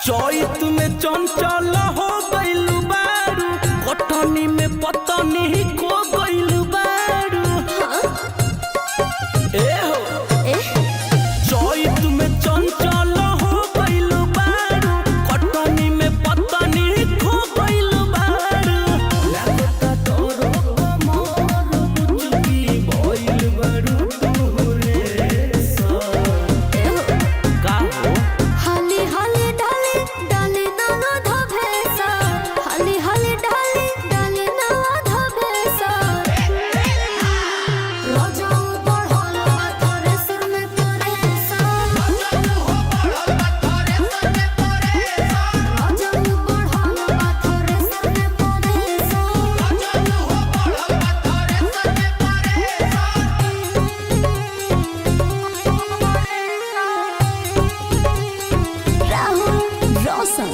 चैत में चंचल हो गइलू बारू, कटनी में पतनी खो गइलू बारू। चैत में चंचल हो गइलू बारू, कटनी में पतनी खो गइलू बारू। लागता तोरो कमर मुचकी भइल बारू तोरे का हो। हाली हाली डाली डाली नाना धबेसा, हाली हाली डाली डाली नाना धबेसा। राजाऊ बढ़ल बा तोरे सिर में परेसा, राजाऊ बढ़ल बा तोरे सिर में परेसा। राहुल रोशन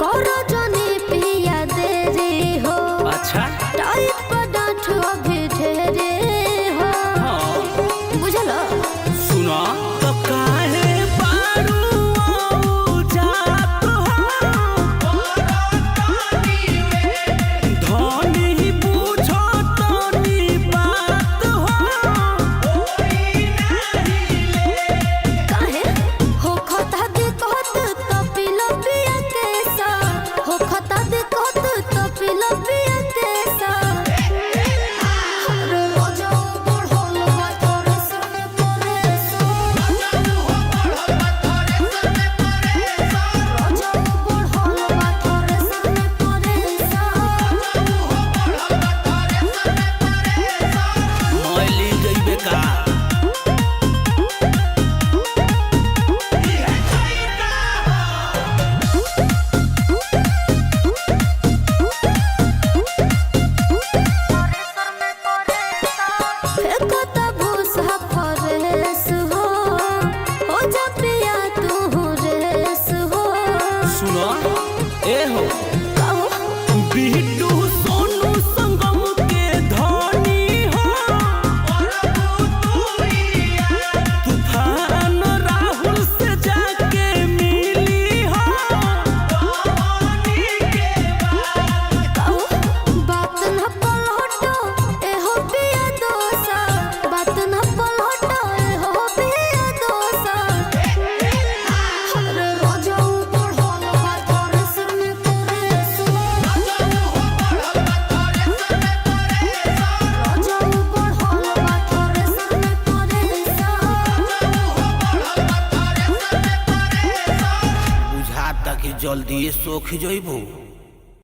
करो जनी पिया देरी हो, अच्छा टाइट पर डांट अभी ढेरे हो। बुझलो सुना तो काहे बारू जात हो, धनी बुझो तनी बात हो। काहे हो खता दे कहत तो पिलो पिया कैसा, हो खता दे कहत तो पिलो पिया कैसा। अरे राजाऊ बढ़ल बा तोरे सिर में परेसा, राजाऊ बढ़ल बा तोरे सिर में परेसा। मैली गइबे का फेंकता भूसा फरेस हो जा पिया तू रेस हो। सुना ए हो कहो बिट्टू सोनू संगम के धनी हो, तूफान राहुल से जाके मिली हो। कहो बात न पलटो एहो पिया दोसा, बात न पलटो एहो पिया दोसा। अरे राजाऊ बढ़ल बा तोरे सिर में परेसा, राजाऊ बढ़ल बा तोरे सिर में परेसा। बुझाता कि जल्दी सोख जइबू।